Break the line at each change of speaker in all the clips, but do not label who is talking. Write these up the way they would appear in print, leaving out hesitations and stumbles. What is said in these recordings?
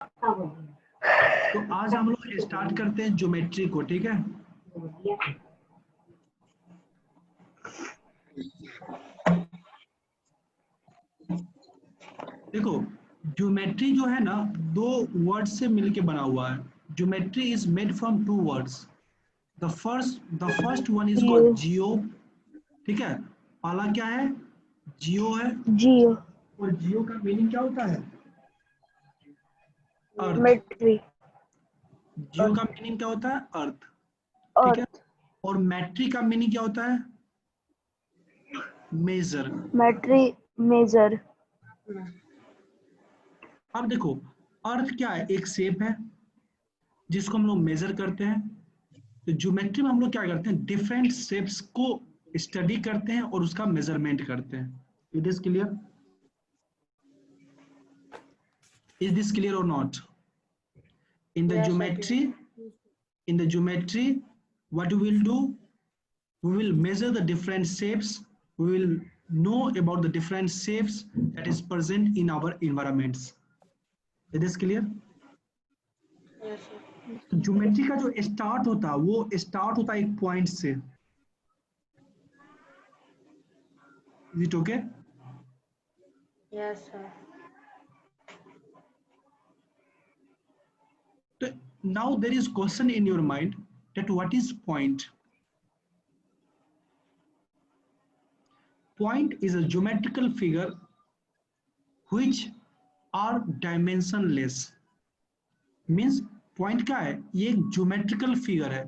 तो आज हम लोग स्टार्ट करते हैं ज्योमेट्री को, ठीक है। देखो, ज्योमेट्री जो है ना, दो वर्ड से मिलके बना हुआ है। Geometry is made from two words. The first one is called geo, ठीक है। पहला क्या है? जियो है।
जियो।
और जियो का मीनिंग क्या होता है? अर्थ।
मेट्री।
जियो का मीनिंग क्या होता है? अर्थ, ठीक है।
अर्थ।
और मैट्री का मीनिंग क्या होता है? मेजर।
मेट्री, मेजर।
अब देखो, अर्थ क्या है? एक शेप है जिसको हम लोग मेजर करते हैं। तो ज्योमेट्री में हम लोग क्या करते हैं? डिफरेंट शेप्स को स्टडी करते हैं और उसका मेजरमेंट करते हैं। It is clear? Is this clear और not? In the geometry, what we will do? We will measure the different shapes. We will know about the different shapes that is present in our environments. Is this clear? तो geometry का जो start होता है वो start होता है एक point से। Is it okay?
Yes, sir.
So now there is question in your mind that what is point? Point is a geometrical figure which are dimensionless. Means point क्या है? ये एक ज्योमेट्रिकल फिगर है।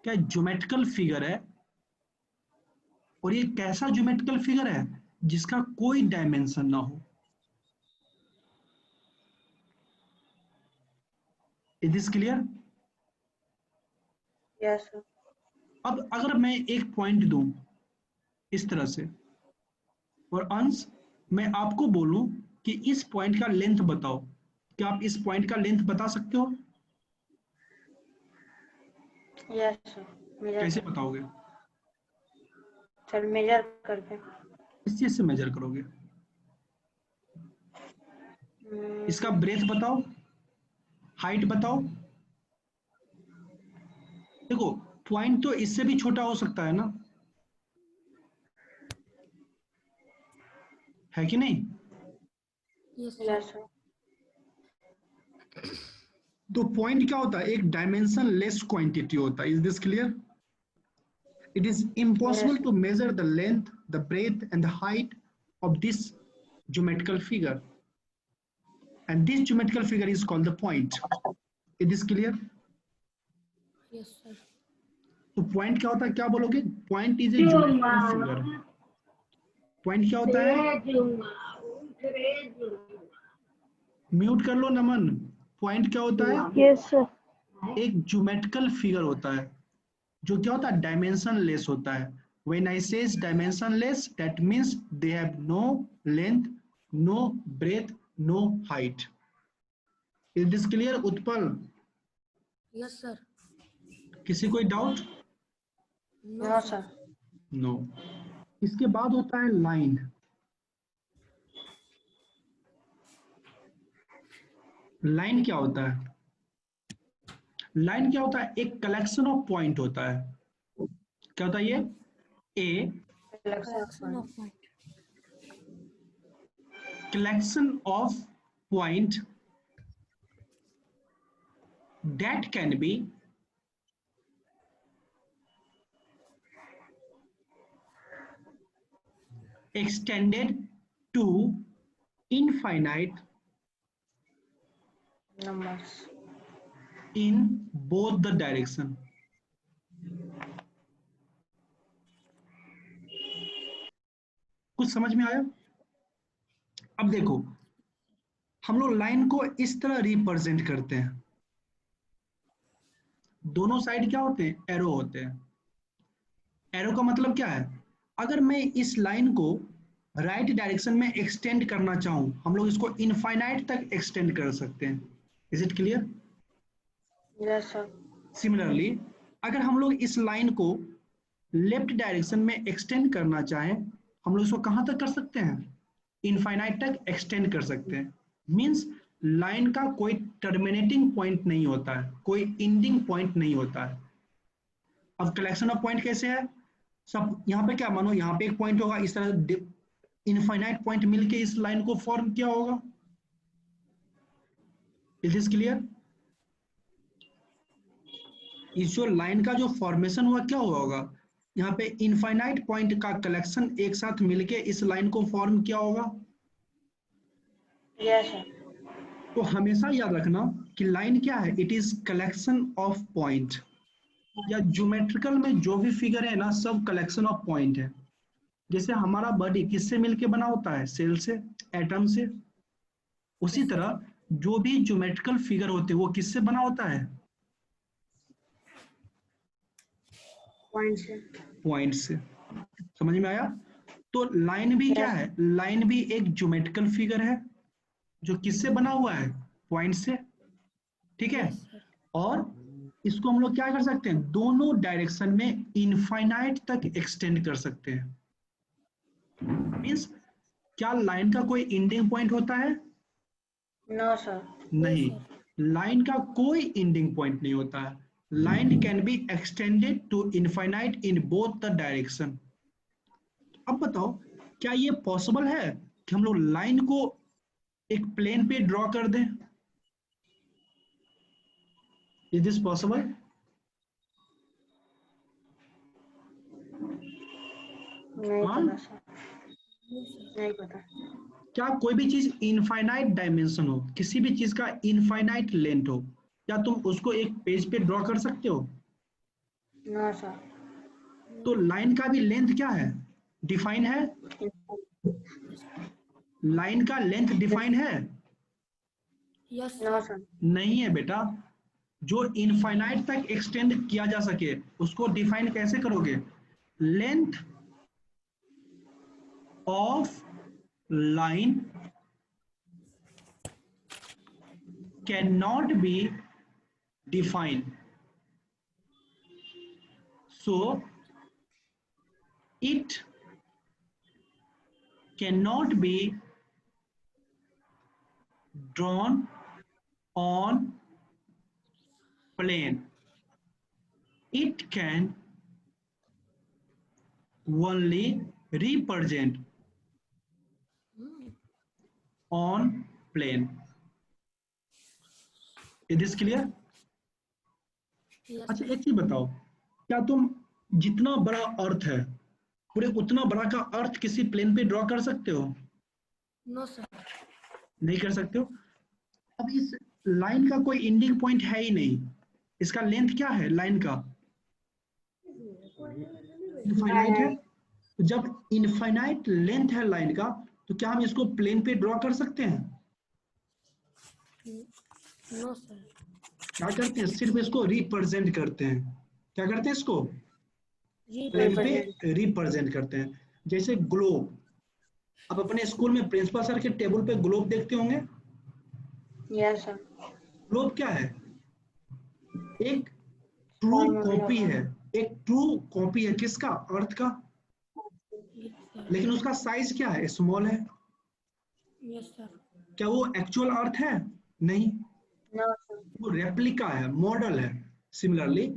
क्या ज्योमेट्रिकल फिगर है? और ये कैसा ज्योमेट्रिकल फिगर है? जिसका कोई डायमेंशन ना हो। Is this clear?
Yes, sir.
अब अगर मैं एक पॉइंट दूं इस तरह से और अंश मैं आपको बोलूं कि इस पॉइंट का लेंथ बताओ, क्या आप इस पॉइंट का लेंथ बता सकते हो?
Yes, sir.
कैसे बताओगे?
सर मेजर करके।
किस चीज से मेजर करोगे? इसका ब्रेथ बताओ, हाइट बताओ। देखो, पॉइंट तो इससे भी छोटा हो सकता है ना, है कि नहीं?
Yes, sir.
तो पॉइंट क्या होता है? एक डायमेंशन लेस क्वांटिटी होता है। Is this clear? It is impossible
Yes.
to measure the length, the breadth, and the height of this geometrical figure. And this geometrical figure is called the point. Is this clear?
Yes, sir.
तो point क्या होता है? क्या बोलोगे? Point is a geometrical figure. Point क्या होता है? Mute कर लो नमन। Point क्या होता है?
Yes sir.
एक ज्योमेट्रिकल फिगर होता है जो क्या होता है? डायमेंशन लेस होता है। When I say dimensionless, that means they have no length, no breadth, no height. Is this clear, Utpal?
Yes, sir.
किसी कोई डाउट?
No, sir.
नो। इसके बाद होता है लाइन। लाइन क्या होता है? लाइन क्या होता है? एक कलेक्शन ऑफ पॉइंट होता है। क्या होता है ये? ए
Collection of point.
collection of point that can be extended to infinite
Numbers.
in both the direction. कुछ समझ में आया? अब देखो, हम लोग लाइन को इस तरह रिप्रेजेंट करते हैं। दोनों साइड क्या होते हैं? एरो होते हैं। एरो का मतलब क्या है? अगर मैं इस लाइन को राइट डायरेक्शन में एक्सटेंड करना चाहूं, हम लोग इसको इनफाइनाइट तक एक्सटेंड कर सकते हैं। Is it clear?
Yes, sir.
Similarly, अगर हम लोग इस लाइन को लेफ्ट डायरेक्शन में एक्सटेंड करना चाहें हम लोग इसको कहाँ तक कर सकते हैं, इनफाइनाइट तक एक्सटेंड कर सकते हैं। मीन्स लाइन का कोई टर्मिनेटिंग पॉइंट नहीं होता है, कोई एंडिंग पॉइंट नहीं होता है। अब कलेक्शन ऑफ पॉइंट कैसे है, सब यहाँ पे क्या मानो, यहाँ पे एक पॉइंट होगा, इस तरह इनफाइनाइट पॉइंट मिलके इस लाइन को फॉर्म किया होगा। Is this clear? इस जो लाइन का जो फॉर्मेशन हुआ क्या हुआ होगा, यहाँ पे इनफाइनाइट पॉइंट का कलेक्शन एक साथ मिलके इस लाइन को फॉर्म किया होगा।
Yes sir.
तो हमेशा याद रखना कि लाइन क्या है, it is collection of point, या ज्योमेट्रिकल में जो भी फिगर है ना, सब कलेक्शन ऑफ पॉइंट है। जैसे हमारा बॉडी किससे मिलके बना होता है, सेल से, एटम से, उसी तरह जो भी ज्योमेट्रिकल फिगर होते हैं वो किससे बना होता है,
पॉइंट से।
पॉइंट से। समझ में आया? तो लाइन भी क्या है, लाइन भी एक ज्योमेट्रिकल फिगर है जो किससे बना हुआ है, पॉइंट से। ठीक है, और इसको हम लोग क्या कर सकते हैं, दोनों डायरेक्शन में इनफाइनाइट तक एक्सटेंड कर सकते हैं। मीन्स क्या लाइन का कोई एंडिंग पॉइंट होता है,
नो सर।
नहीं, लाइन का कोई एंडिंग पॉइंट नहीं होता है। Line can be extended to infinite in both the direction. अब बताओ, क्या ये पॉसिबल है कि हम लोग लाइन को एक प्लेन पे ड्रॉ कर दें? Is this possible?
नहीं
हाँ,
पता सर, नहीं पता।
क्या कोई भी चीज इनफाइनाइट डायमेंशन हो, किसी भी चीज का इनफाइनाइट लेंथ हो, क्या तुम उसको एक पेज पे ड्रॉ कर सकते हो?
No sir.
तो लाइन का भी लेंथ क्या है, डिफाइन है, लाइन का लेंथ डिफाइन है?
No sir.
नहीं है बेटा। जो इनफाइनाइट तक एक्सटेंड किया जा सके उसको डिफाइन कैसे करोगे, length of line can not be defined, so it cannot be drawn on plane. It can only represent on plane. Is this clear? अच्छा एक चीज बताओ, क्या तुम जितना बड़ा अर्थ है पूरे उतना बड़ा का अर्थ किसी प्लेन पे ड्रॉ कर सकते हो?
No sir.
नहीं कर सकते हो। अब इस लाइन का कोई एंडिंग पॉइंट है ही नहीं, इसका लेंथ क्या है लाइन का, इनफाइनाइट है। तो जब इनफाइनाइट लेंथ है लाइन का, तो क्या हम इसको प्लेन पे ड्रॉ कर सकते हैं?
No sir.
क्या करते हैं, सिर्फ इसको रिप्रेजेंट करते हैं। क्या करते हैं, इसको प्लेन पे रिप्रेजेंट करते हैं। जैसे ग्लोब, आप अपने स्कूल में प्रिंसिपल सर के टेबल पे ग्लोब देखते होंगे।
Yes sir.
ग्लोब क्या है, एक ट्रू कॉपी है, एक ट्रू कॉपी है किसका, अर्थ का, लेकिन उसका साइज क्या है, स्मॉल है।
Yes sir.
क्या वो एक्चुअल अर्थ है? नहीं,
नो सर।
वो रेप्लिका है, मॉडल है। सिमिलरली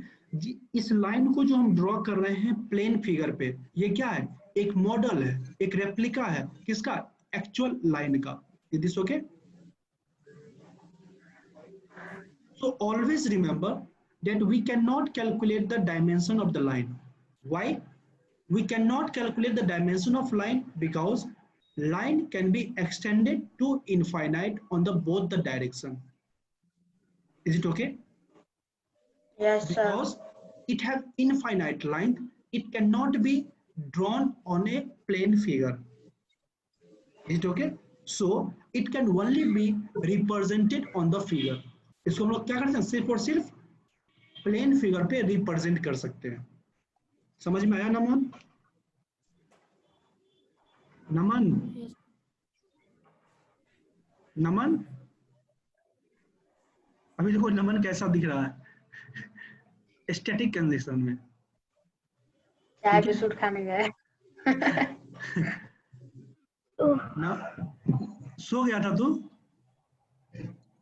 इस लाइन को जो हम ड्रॉ कर रहे हैं प्लेन फिगर पे, ये क्या है, एक मॉडल है, एक रेप्लिका है किसका, एक्चुअल लाइन का। Is this okay? So always remember that we cannot calculate the dimension of the line. Why? We cannot calculate the dimension of line because line can be extended to infinite on the both the direction. Is it okay?
Yes sir.
Because it has infinite length, it cannot be drawn on a plane figure. Is it okay? So it can only be represented on the figure. इसको हम लोग क्या करते हैं, सिर्फ और सिर्फ plane figure पे रिप्रेजेंट कर सकते हैं। समझ में आया नमन? नमन, नमन, अभी देखो नमन कैसा दिख रहा है, स्टैटिक कंडीशन में।
चाय बिस्कुट खाने गए।
ना सो गया था तू?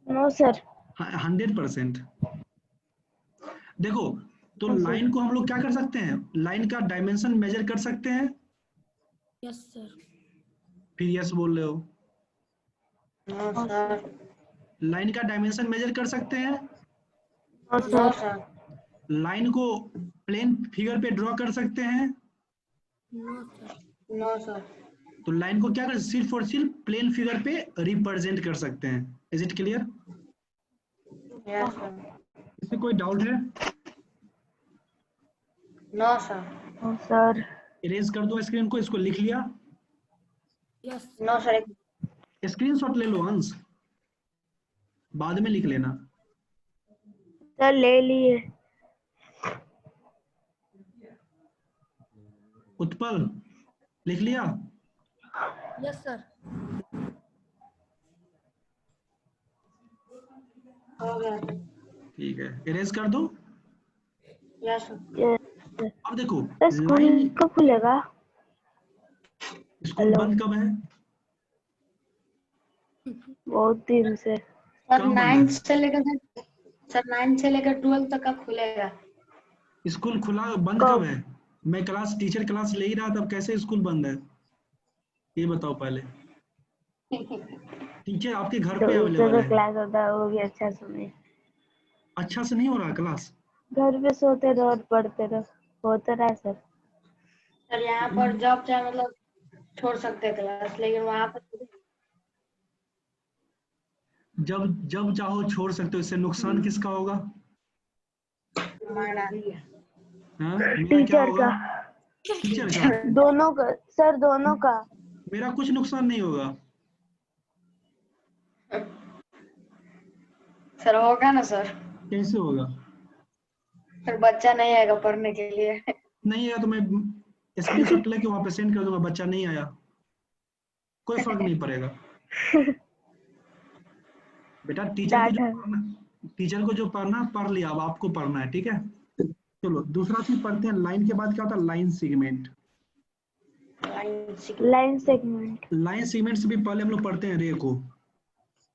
No sir.
100%। देखो, तो
हाँ, सर।
लाइन को हम लोग क्या कर सकते हैं, लाइन का डायमेंशन मेजर कर सकते हैं।
Yes sir.
फिर यस बोल रहे हो।
नो
हाँ,
सर।
लाइन का डायमेंशन मेजर कर सकते हैं।
No
no
sir.
Sir.
Line को प्लेन फिगर पे ड्रॉ कर सकते हैं।
No sir.
No sir.
तो लाइन को क्या कर, सिर्फ और सिर्फ प्लेन फिगर पे रिप्रेजेंट कर सकते हैं। Is it clear?
Yes sir.
इसमें कोई डाउट है?
No sir.
No sir.
Erase कर दो स्क्रीन को, इसको लिख लिया।
Yes
no sir.
स्क्रीनशॉट ले लो अंश, बाद में लिख लेना।
सर ले लिए।
उत्पल लिख लिया?
Yes sir.
हो गया।
ठीक है, इरेज कर दो।
Yes sir.
यस।
अब देखो,
सर स्कूल
लाइन,
कब खुलेगा?
School
hello.
बंद कब है?
बहुत दिन से।
सर
कब बंद
9
है?
से लेकर सर 9 से लेकर 12 तक का खुलेगा।
स्कूल खुला बंद कब
कब?
है? मैं क्लास, टीचर क्लास ले ही रहा, तब कैसे स्कूल बंद है? ये बताओ पहले। टीचर आपके घर पे
दूसरे
अवेलेबल
का
है?
क्लास होता है वो भी अच्छा सुने।
अच्छा से नहीं हो रहा क्लास?
घर पे सोते रहो और पढ़ते रहो, होता रहा सर।
सर यहाँ पर जब चाहे मतलब छोड़ सकते हैं क्लास, लेकिन वहाँ पर
जब जब चाहो छोड़ सकते हो, इससे नुकसान किसका होगा?
हमारा
हाँ, मेरा क्या
टीचर
होगा?
का।
टीचर का?
दोनों का सर, दोनों का।
मेरा कुछ नुकसान नहीं होगा।
सर होगा ना सर।
कैसे होगा?
सर बच्चा नहीं आएगा पढ़ने के लिए।
नहीं आया तो मैं स्क्रीनशॉट लेके वहां पे सेंड कर दूंगा, बच्चा नहीं आया, कोई फर्क नहीं पड़ेगा। बेटा टीचर को जो
डांटा।
पढ़ना, टीचर को जो पढ़ना पढ़ लिया, अब आपको पढ़ना है, ठीक है? चलो दूसरा चीज पढ़ते हैं। लाइन के बाद क्या होता है? Line segment.
Line segment.
Line segment से भी पहले हम लोग पढ़ते हैं रे को,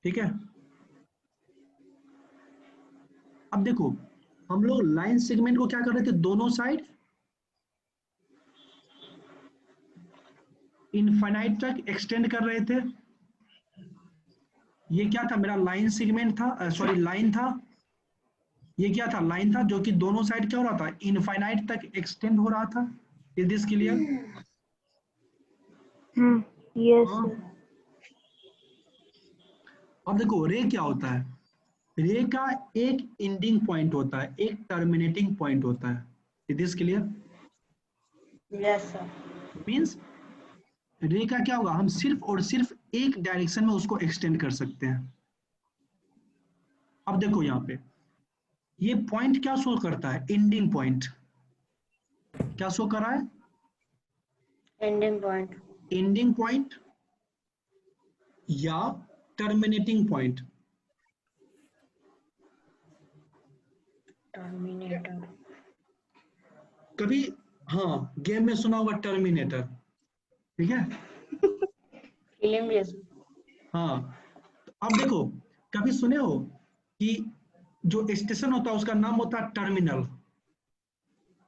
ठीक है? अब देखो, हम लोग लाइन सेगमेंट को क्या कर रहे थे, दोनों साइड इनफाइनाइट तक एक्सटेंड कर रहे थे। ये क्या था, मेरा लाइन सेगमेंट था, सॉरी लाइन था। ये क्या था, लाइन था, जो कि दोनों साइड क्या हो रहा था, इनफाइनाइट तक एक्सटेंड हो रहा था। Is this clear?
यस
हाँ।
सर।
अब देखो, रे क्या होता है? रे का एक एंडिंग पॉइंट होता है, एक टर्मिनेटिंग पॉइंट होता है। Is this clear?
Yes sir.
Means रे का क्या होगा, हम सिर्फ और सिर्फ एक डायरेक्शन में उसको एक्सटेंड कर सकते हैं। अब देखो यहाँ पे, ये पॉइंट क्या शो करता है, एंडिंग पॉइंट। क्या शो कर रहा है?
Ending point.
एंडिंग पॉइंट या टर्मिनेटिंग पॉइंट।
टर्मिनेटर।
कभी, हाँ, गेम में सुना होगा टर्मिनेटर, ठीक है?
फिल्म भी है सर।
हाँ, तो अब देखो, कभी सुने हो कि जो स्टेशन होता है उसका नाम होता है terminal?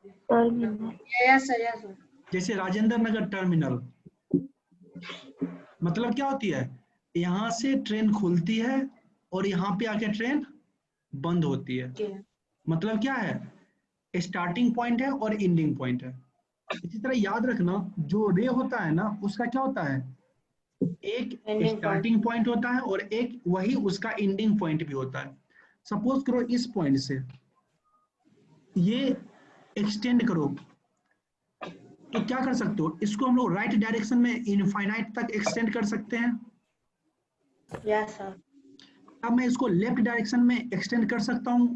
Terminal.
Yes sir. Yes sir.
जैसे राजेंद्र नगर टर्मिनल, मतलब क्या होती है, यहाँ से ट्रेन खुलती है और यहाँ पे आके ट्रेन बंद होती है। मतलब क्या है, स्टार्टिंग पॉइंट है और एंडिंग पॉइंट है। इसी तरह याद रखना, जो रे होता है ना, उसका क्या होता है, एक
एंडिंग पॉइंट।
स्टार्टिंग पॉइंट होता है और एक वही उसका एंडिंग पॉइंट भी होता है। सपोज करो इस पॉइंट से ये एक्सटेंड करो, तो क्या कर सकते हो, इसको हम लोग राइट डायरेक्शन में इनफाइनाइट तक एक्सटेंड कर सकते हैं।
Yes sir.
अब मैं इसको लेफ्ट डायरेक्शन में एक्सटेंड कर सकता हूँ?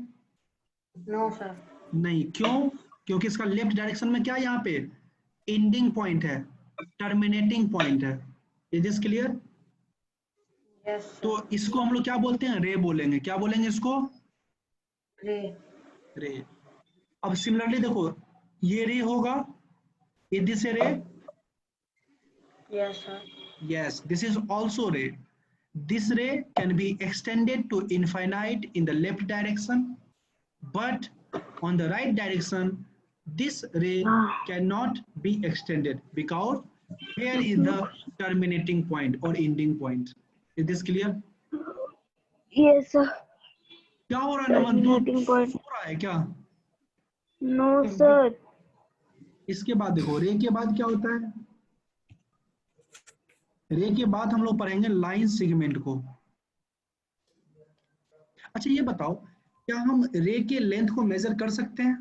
No sir.
नहीं, क्यों? क्योंकि इसका लेफ्ट डायरेक्शन में क्या है, यहाँ पे एंडिंग पॉइंट है, टर्मिनेटिंग पॉइंट है। Is this clear?
यस
तो
सर।
इसको हम लोग क्या बोलते हैं, रे बोलेंगे। क्या बोलेंगे इसको?
रे।
रे। अब सिमिलरली देखो, ये रे होगा, इस दिस रे,
Yes, sir.
Yes, this is also ray. This ray can be extended to infinite in the left direction, but on the right direction, this ray cannot be extended because here is the terminating point or ending point. Is this clear?
Yes, sir.
क्या हो रहा है नमन? तू
Terminating point.
सो रहा है क्या?
No, sir.
इसके बाद देखो, रे के बाद क्या होता है? रे के बाद हम लोग पढ़ेंगे लाइन सेगमेंट को। अच्छा ये बताओ, क्या हम रे के लेंथ को मेजर कर सकते हैं?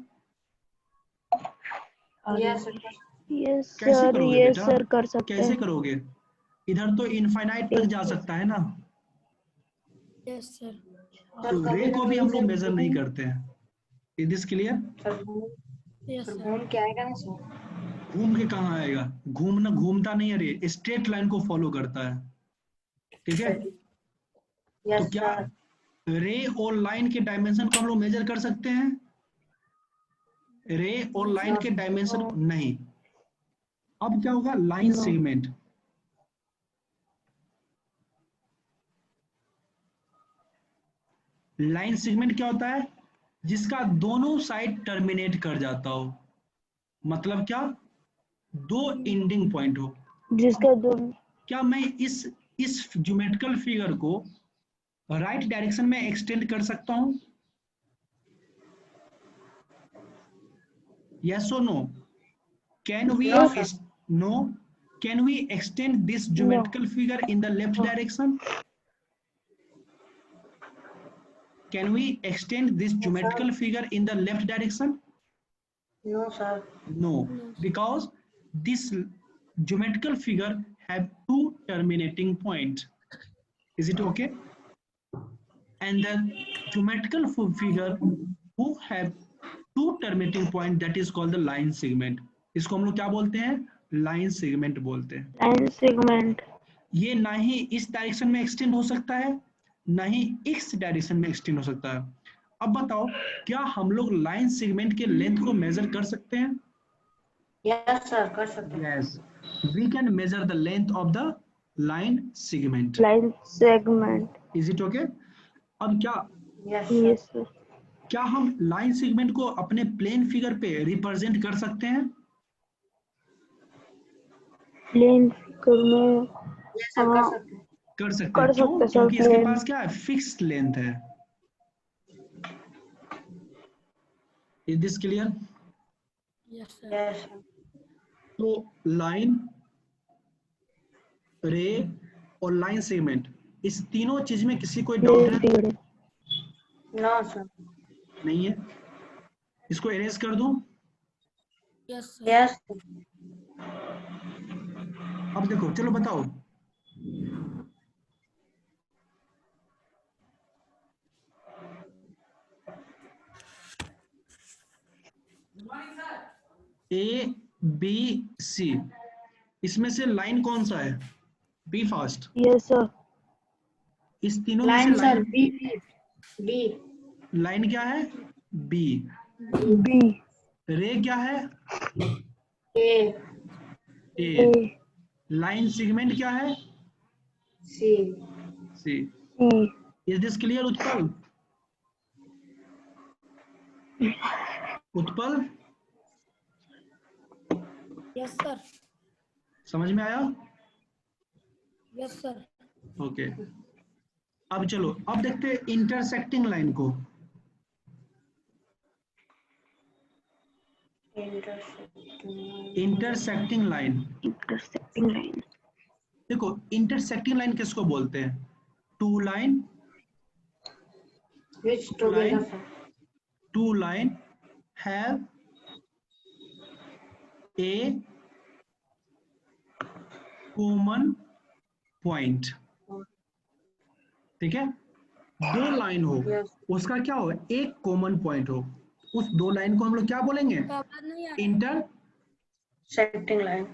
Yes, sir.
Yes,
कैसे
sir.
करोगे
Yes,
बेटा?
sir. कर सकते
कैसे
हैं.
करोगे? इधर तो इनफाइनाइट तक जा सकता है ना,
Yes, sir.
तो रे को भी हम लोग मेजर नहीं करते हैं। Is this clear?
Sir
Yes, sir.
घूम के आएगा ना सर?
घूम के कहाँ आएगा? घूमना घूमता नहीं है, रे स्ट्रेट लाइन को फॉलो करता है। ठीक है, तो
यस
क्या
सर।
रे और लाइन के डायमेंशन को हम लोग मेजर कर सकते हैं? रे और लाइन के डायमेंशन नहीं। अब क्या होगा? Line
No.
Segment. Line segment क्या होता है? जिसका दोनों साइड टर्मिनेट कर जाता हो, मतलब क्या? दो एंडिंग पॉइंट हो।
जिसका दो.
क्या मैं इस ज्योमेट्रिकल फिगर को राइट डायरेक्शन में एक्सटेंड कर सकता हूं? यस और no? Can we no? Can we extend this geometrical figure in the left direction? Can we extend this geometrical figure in the left direction?
No sir.
No, because this geometrical figure have two terminating points. Is it okay? And the geometrical figure who have two terminating point, that is called the line segment. इसको हम लोग क्या बोलते हैं? Line segment बोलते हैं।
Line segment.
ये ना ही इस डायरेक्शन में एक्सटेंड हो सकता है, ना ही इस डायरेक्शन में एक्सटेंड हो सकता है। अब बताओ, क्या हम लोग लाइन सेगमेंट के लेंथ को मेजर कर सकते हैं?
यस सर, कर सकते हैं।
Yes, we can measure the length of the line segment.
Line segment.
Is it okay? अब क्या
यस सर.
क्या हम लाइन सेगमेंट को अपने प्लेन फिगर पे रिप्रेजेंट कर सकते हैं?
प्लेन फिगर में.
यस सर, कर सकते हैं।
कर सकते
कर
हैं। क्यों?
सकते हैं सर,
क्योंकि इसके
प्लेन.
पास क्या है? फिक्स्ड लेंथ है। Is this clear?
Yes, sir.
Yes sir.
तो लाइन, रे और लाइन सेगमेंट, इस तीनों चीज में किसी कोई डाउट
प्लेन
है?
फिगर.
No sir.
नहीं है? इसको इरेज कर दूं?
Yes, sir.
यस।
अब देखो, चलो बताओ, ए बी सी, इसमें से लाइन कौन सा है? Be fast.
Yes sir.
इस तीनों में
लाइन
से
sir,
line,
B B
line क्या है? बी।
बी.
रे क्या है?
ए
ए।
ए.
लाइन सेगमेंट क्या है?
सी
सी।
सी.
Is this clear Utpal? Utpal
Yes, sir.
समझ में आया?
Yes, sir.
ओके, अब चलो, अब देखते हैं इंटरसेक्टिंग लाइन को। Intersecting line,
intersecting line.
देखो इंटरसेक्टिंग लाइन किसको बोलते हैं? Two line,
which together sir.
Two line have a common point. ठीक है, दो लाइन हो,
यस
उसका क्या हो? एक कॉमन पॉइंट हो, उस दो लाइन को हम लोग क्या बोलेंगे?
आपका आवाज नहीं आ रहा है.
सेक्टिंग लाइन।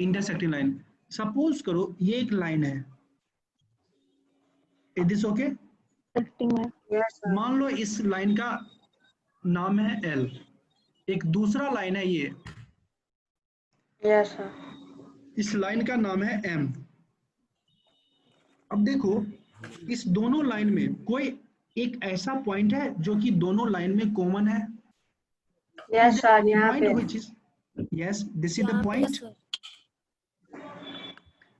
Intersecting line. सपोज करो ये एक लाइन है, is this okay?
Intersecting line.
Yes sir.
मान लो इस लाइन का नाम है एल, एक दूसरा लाइन है ये,
यस सर।
इस लाइन का नाम है M। अब देखो इस दोनों लाइन में कोई एक ऐसा पॉइंट है जो कि दोनों लाइन में कॉमन है।
यस सर, यहाँ
पॉइंट
पे
which is yes this is the
यहाँ पे
point।
Yes sir.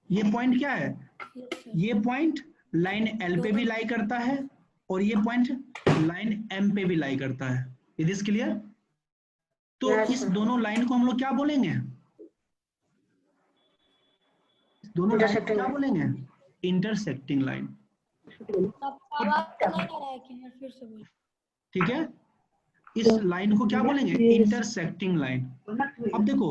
ये पॉइंट क्या है?
Yes sir.
ये पॉइंट लाइन L पे भी लाई करता है और ये पॉइंट लाइन M पे भी लाई करता है। Is this clear? तो
Yes,
इस
sir.
दोनों लाइन को हम लोग क्या बोलेंगे? दोनों लाइन को
Intersecting
क्या
line.
बोलेंगे? Intersecting line.
आपका आवाज नहीं आ रहा है कि मैं फिर से बोल।
ठीक है, इस लाइन को क्या बोलेंगे? Intersecting line. अब देखो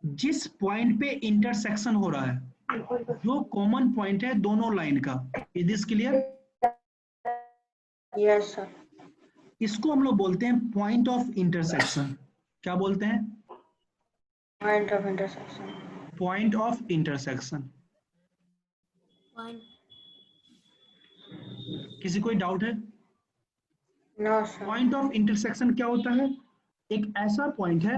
जिस पॉइंट पे इंटरसेक्शन हो रहा है, जो कॉमन पॉइंट है दोनों लाइन का, is this clear?
Yes, sir.
इसको हम लोग बोलते हैं पॉइंट ऑफ इंटरसेक्शन। क्या बोलते हैं?
Point of intersection.
Point of intersection.
Fine.
किसी कोई डाउट है?
No, sir.
Point of intersection क्या होता है? एक ऐसा पॉइंट है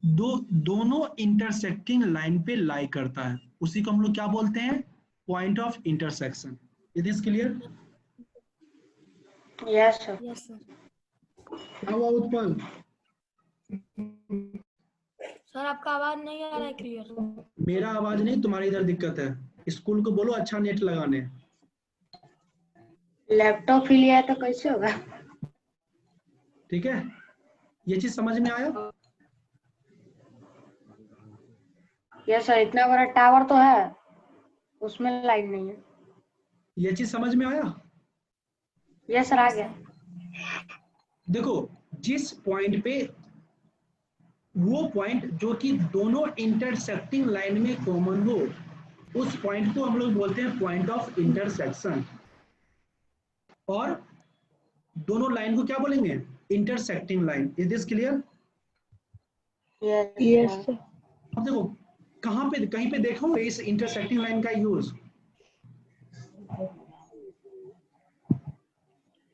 दोनों इंटरसेक्टिंग लाइन पे लाई करता है, उसी को हम लोग क्या बोलते हैं? Point of intersection. Is this clear?
Yes, sir.
Yes, sir.
क्या हुआ उत्पल?
सर आपका आवाज नहीं आ रहा है क्लियर।
मेरा आवाज नहीं, तुम्हारी इधर दिक्कत है। स्कूल को बोलो अच्छा नेट लगाने।
लैपटॉप ही लिया है तो कैसे होगा?
ठीक है, ये चीज समझ में आया?
यस सर, इतना बड़ा टावर तो है, उसमें लाइट नहीं है।
ये चीज समझ में आया?
यस सर, आ गया।
देखो जिस पॉइंट पे वो पॉइंट जो कि दोनों इंटरसेक्टिंग लाइन में कॉमन हो, उस पॉइंट को हम लोग बोलते हैं पॉइंट ऑफ इंटरसेक्शन। और दोनों लाइन को क्या बोलेंगे? Intersecting line. Is this clear?
Yes sir.
अब देखो कहाँ पे कहीं पे देखो इस इंटरसेक्टिंग लाइन का यूज।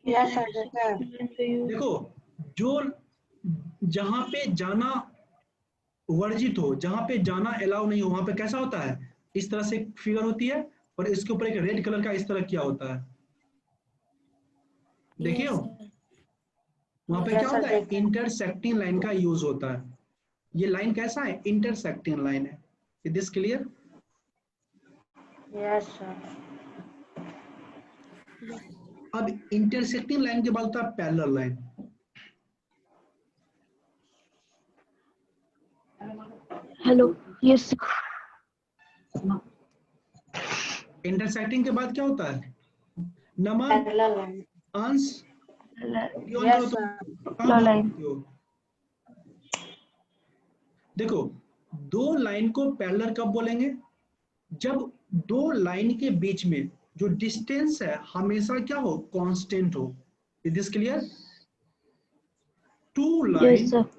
यस सर, देखा है।
देखो जो जहां पे जाना वर्जित हो, जहां पे जाना अलाउ नहीं हो, वहां पे कैसा होता है? इस तरह से फिगर होती है और इसके ऊपर एक रेड कलर का इस तरह किया होता है, देखिए हो? वहां पे क्या होता है? इंटरसेक्टिंग लाइन का यूज होता है। ये लाइन कैसा है? इंटरसेक्टिंग लाइन है। Is this clear?
Yes sir.
अब इंटरसेक्टिंग लाइन के बाद होता है parallel line.
Hello. Yes
intersecting के बाद क्या होता है? नमन,
पैरेलल लाइन।
अंश,
यस सर।
लाइन।
देखो दो लाइन को पैरेलल कब बोलेंगे? जब दो लाइन के बीच में जो डिस्टेंस है हमेशा क्या हो? कांस्टेंट हो। Is this clear? Two line
sir.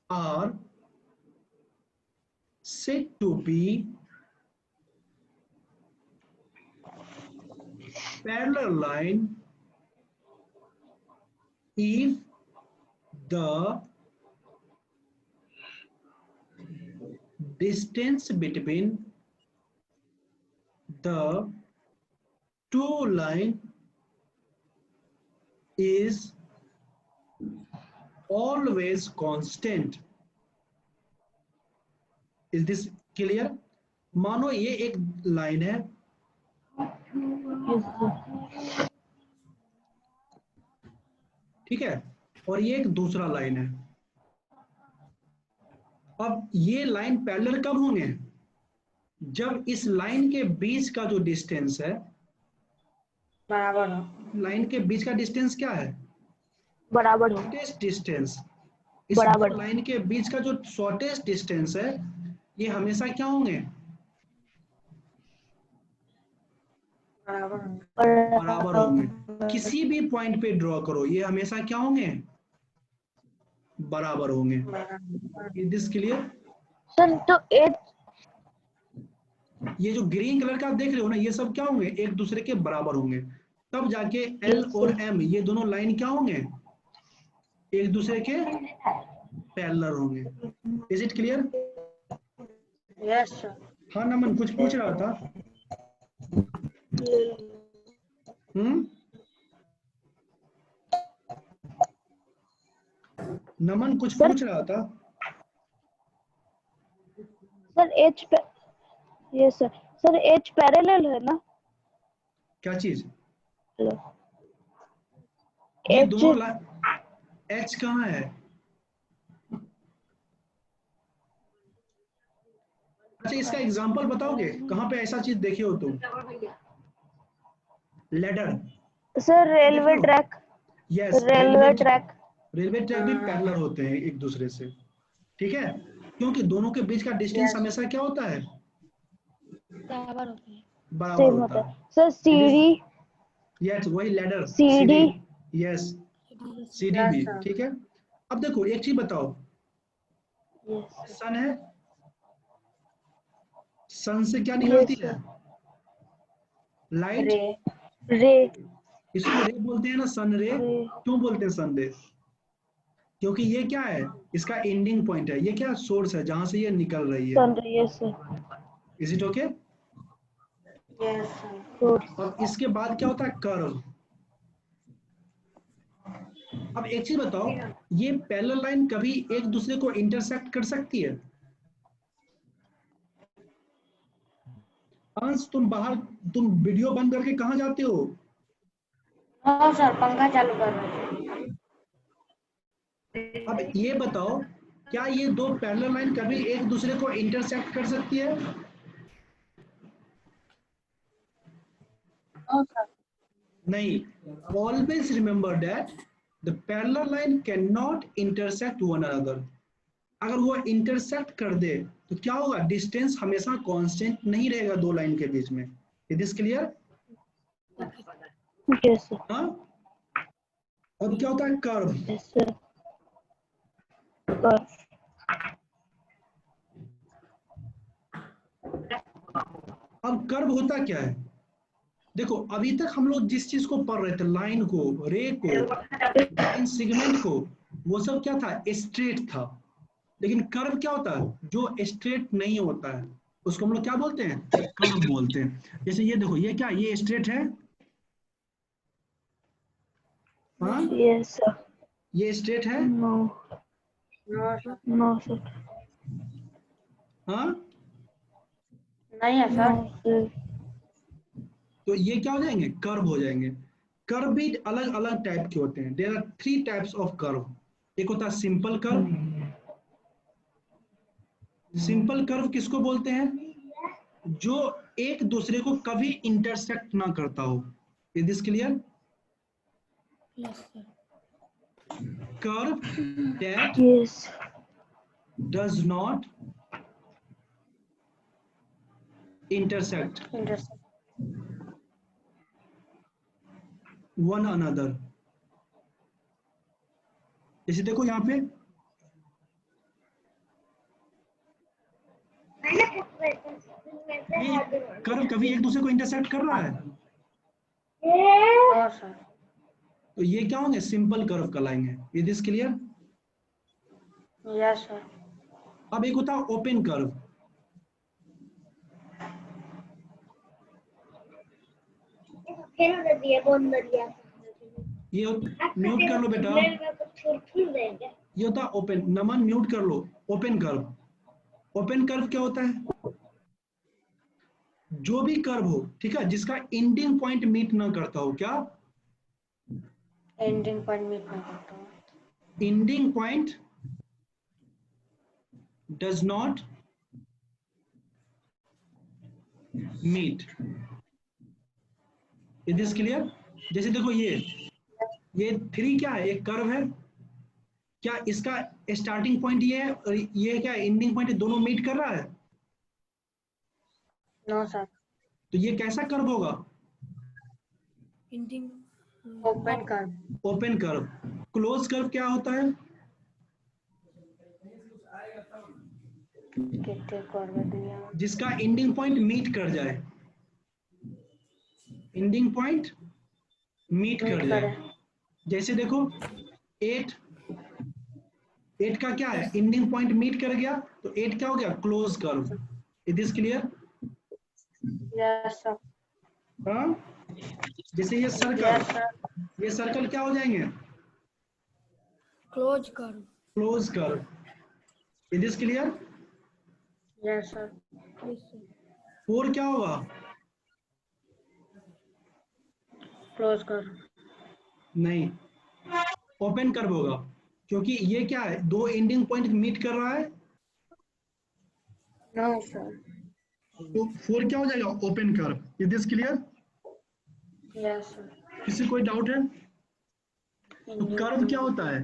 are said to be parallel line if the distance between the two line is always constant। Is this clear? मानो ये एक लाइन है, ठीक है, और ये एक दूसरा लाइन है। अब ये लाइन पैरेलल कब होंगे? जब इस लाइन के बीच का जो डिस्टेंस है,
बराबर हो।
लाइन के बीच का डिस्टेंस क्या है?
बराबर हो।
Shortest distance. इस
बराबर।
लाइन के बीच का जो शॉर्टेस्ट डिस्टेंस है, ये हमेशा क्या होंगे? बराबर होंगे। किसी भी पॉइंट पे ड्रॉ करो, ये हमेशा क्या होंगे? बराबर होंगे। Is this clear?
सर तो एक
ये जो ग्रीन कलर का आप देख रहे हो ना, ये सब क्या होंगे? एक दूसरे के बराबर होंगे। तब जाके एल और एम ये दोनों लाइन क्या होंगे? एक दूसरे के पैरेलल होंगे। Is it clear?
Yes sir.
हाँ नमन कुछ पूछ रहा था। नमन कुछ
सर?
पूछ रहा था।
सर एच पे ये सर एच पैरेलल है ना?
क्या चीज?
हेलो,
ये
एच
दोनों एच कहाँ है? अच्छा इसका एग्जांपल बताओगे कहाँ पे ऐसा चीज देखे हो तुम? Ladder.
Sir railway track.
Yes
railway track.
Railway track भी पैरेलल होते हैं एक दूसरे से, ठीक है, क्योंकि दोनों के बीच का डिस्टेंस
Yes.
हमेशा क्या होता है?
बराबर होते हैं।
बराबर
सेम
होता
होता
है।
है सर। सीढ़ी।
यस वही लेडर
सीढ़ी।
यस सीढ़ी
Yes,
भी
sir.
ठीक है। अब देखो एक चीज बताओ,
यस
सन है, सन से क्या निकलती है? लाइट।
Ray.
रे।
इसको रे बोलते हैं ना, सन रे।
रे।
क्यों बोलते हैं सन रे? क्योंकि ये क्या है, इसका एंडिंग पॉइंट है, ये क्या सोर्स है जहां से ये निकल रही है।
सन रे। Yes sir.
Is it okay?
Yes, sir.
Source.
अब इसके बाद क्या होता है? कर्व। अब एक चीज बताओ, ये पैरेलल लाइन कभी एक दूसरे को इंटरसेक्ट कर सकती है? अंश तुम वीडियो बंद करके कहाँ जाते हो?
हाँ सर, पंखा चालू कर रहे थे।
अब ये बताओ, क्या ये दो पैरेलल लाइन कभी एक दूसरे को इंटरसेक्ट कर सकती है?
हाँ सर।
नहीं। Always remember that the parallel line can not intersect one another. अगर वो इंटरसेक्ट कर दे तो क्या होगा? डिस्टेंस हमेशा कांस्टेंट नहीं रहेगा दो लाइन के बीच में। Is this clear?
Yes sir.
हाँ। अब क्या होता है? कर्व।
Yes sir.
अब कर्व होता क्या है? देखो अभी तक हम लोग जिस चीज को पढ़ रहे थे, लाइन को, रे को, लाइन सेगमेंट को, वो सब क्या था? स्ट्रेट था। लेकिन कर्व क्या होता है? जो स्ट्रेट नहीं होता है उसको हम लोग क्या बोलते हैं? कर्व बोलते हैं। जैसे ये देखो, ये क्या, ये स्ट्रेट है? हाँ
यस सर।
ये स्ट्रेट है?
No.
No sir.
No sir.
हाँ
नहीं है
नो
सर।
सर।
तो ये क्या हो जाएंगे? कर्व हो जाएंगे। कर्व भी अलग अलग टाइप के होते हैं। There are 3 types of curve. एक होता है सिंपल कर्व। सिंपल कर्व किसको बोलते हैं? जो एक दूसरे को कभी इंटरसेक्ट ना करता हो। Is this clear?
Yes sir.
Curve that
yes.
Does not intersect
intersect.
one another। जैसे देखो यहाँ पे ये कर्व कभी एक दूसरे को इंटरसेक्ट कर रहा है?
No sir.
तो ये क्या होंगे? सिंपल कर्व कहलाएंगे। Is this clear?
Yes sir.
अब एक होता है ओपन कर्व। ये म्यूट कर लो बेटा। ये होता है ओपन। नमन म्यूट कर लो। Open curve. ओपन कर्व क्या होता है? जो भी कर्व हो, ठीक है, जिसका एंडिंग पॉइंट मीट ना करता हो। क्या?
एंडिंग पॉइंट मीट नहीं करता हूँ।
Ending point does not meet. Is this clear? जैसे देखो ये 3 क्या है? एक कर्व है। क्या इसका स्टार्टिंग पॉइंट ये है और ये क्या एंडिंग पॉइंट, दोनों मीट कर रहा है?
No sir.
तो ये कैसा कर्व होगा?
एंडिंग
ओपन कर।
Open curve. क्लोज कर्व क्या होता है?
कितने कर दिया।
जिसका एंडिंग पॉइंट मीट कर जाए। एंडिंग पॉइंट मीट कर जाए। जैसे देखो 8 का क्या है? एंडिंग पॉइंट मीट कर गया तो 8 क्या हो गया? Close curve. It is clear?
Yes sir.
हाँ, जैसे ये
यस
सर्कल,
सर।
ये सर्कल क्या हो जाएंगे?
Close curve.
Close curve. It is clear?
Yes sir.
Yes sir.
4 क्या होगा?
क्लोज कर।
नहीं, ओपन कर्व होगा, क्योंकि ये क्या है, दो एंडिंग पॉइंट मीट कर रहा है,
नो सर।
तो 4 क्या हो जाएगा? Open curve. It is clear?
Yes sir.
किसी कोई डाउट है? तो कर्व क्या होता है?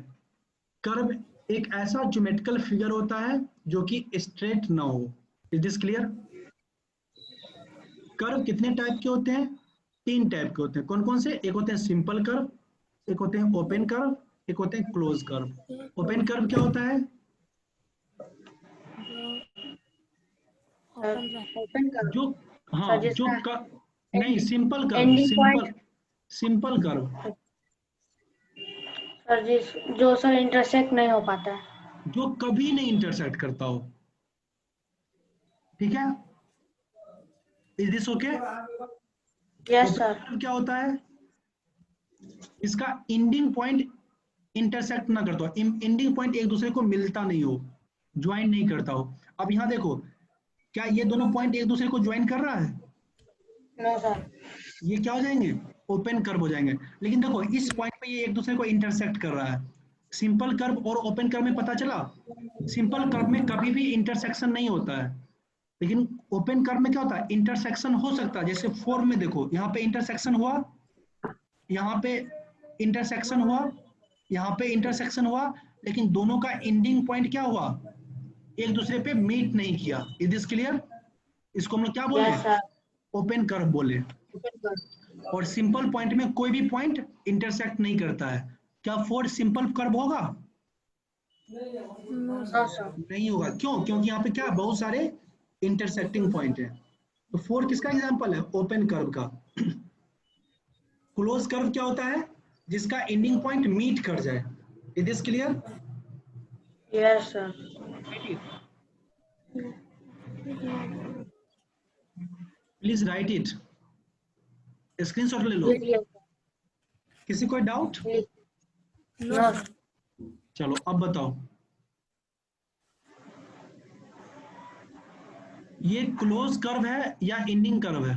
कर्व एक ऐसा ज्योमेट्रिकल फिगर होता है जो कि स्ट्रेट ना हो। It is clear? कर्व कितने टाइप के होते हैं? 3 टाइप के होते हैं। कौन कौन से? एक होते हैं सिंपल कर्व, एक होते हैं ओपन कर्व, एक होते हैं क्लोज कर्व। ओपन कर्व क्या होता है?
ओपन कर
जो, हाँ,
सर,
जो
जिसका
नहीं, simple curve,
ending
simple,
point
simple curve
sir, जो सर इंटरसेक्ट नहीं हो पाता है।
जो कभी नहीं इंटरसेक्ट करता हो। ठीक है? Is this okay?
Yes sir.
Curve क्या होता है? इसका एंडिंग पॉइंट इंटरसेक्ट ना करता हो, एंडिंग पॉइंट एक दूसरे को मिलता नहीं हो, ज्वाइन नहीं करता हो। अब यहाँ देखो, क्या ये दोनों पॉइंट एक दूसरे को ज्वाइन कर रहा है?
No sir.
ये क्या हो जाएंगे? ओपन कर्व हो जाएंगे। लेकिन देखो, इस पॉइंट पे ये एक दूसरे को इंटरसेक्ट कर रहा है। सिंपल कर्व और ओपन कर्व में पता चला, सिंपल कर्व में कभी भी इंटरसेक्शन नहीं होता है, लेकिन ओपन कर्व में क्या होता है? इंटरसेक्शन हो सकता है। जैसे 4 में देखो, यहाँ पे इंटरसेक्शन हुआ, यहाँ पे इंटरसेक्शन हुआ, यहाँ पे इंटरसेक्शन हुआ, लेकिन दोनों का एंडिंग पॉइंट क्या हुआ? एक दूसरे पे मीट नहीं किया। Is this clear? इसको हम लोग क्या बोले?
Yes sir.
ओपन कर्व बोले।
ओपन कर।
और सिंपल पॉइंट में कोई भी पॉइंट इंटरसेक्ट नहीं करता है। क्या 4 सिंपल कर्व होगा?
No sir.
नहीं होगा। क्यों? क्योंकि यहाँ पे क्या, बहुत सारे इंटरसेक्टिंग पॉइंट है। तो 4 किसका एग्जांपल है? ओपन कर्व का। क्लोज कर्व क्या होता है? जिसका एंडिंग पॉइंट मीट कर जाए। It is clear?
Yes sir.
Please right it, screenshot ले लो। किसी कोई डाउट?
नो।
चलो अब बताओ, ये क्लोज कर्व है या एंडिंग कर्व है?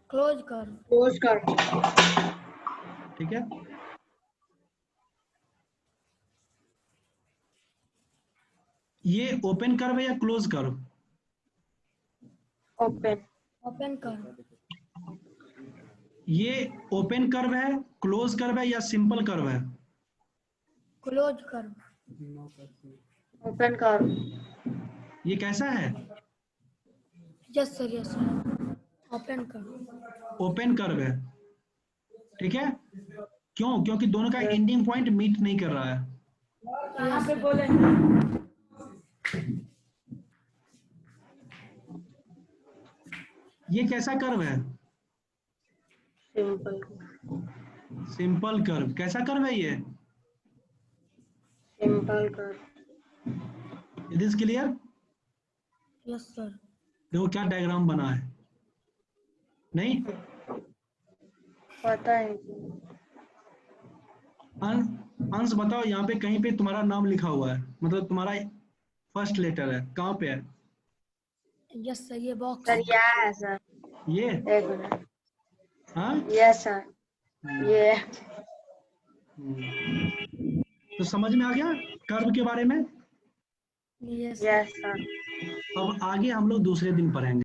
Close curve.
क्लोज कर।
ठीक है, ये ओपन कर्व है या close curve?
Open.
Open curve.
ये ओपन कर्व है, क्लोज कर्व है या सिंपल कर्व है?
Close curve.
ओपन कर।
ये कैसा है?
Yes sir, yes sir. Open curve.
Open curve है। ठीक है, क्यों? क्योंकि दोनों का एंडिंग पॉइंट मीट नहीं कर रहा है।
यहाँ पे बोले
ये कैसा कर्व है?
सिंपल।
Simple curve. कैसा कर्व है ये?
सिंपल कर।
It is clear?
Yes sir.
देखो क्या डायग्राम बना है। नहीं,
पता है।
अंश बताओ, यहाँ पे कहीं पे तुम्हारा नाम लिखा हुआ है, मतलब तुम्हारा फर्स्ट लेटर है, कहाँ पे है?
यस सर, ये बॉक्स
सर यहाँ है सर।
ये?
एक मिनट।
हाँ,
यस सर। ये
तो समझ में आ गया कर्व के बारे में?
Yes
yes sir.
अब आगे हम लोग दूसरे दिन पढ़ेंगे।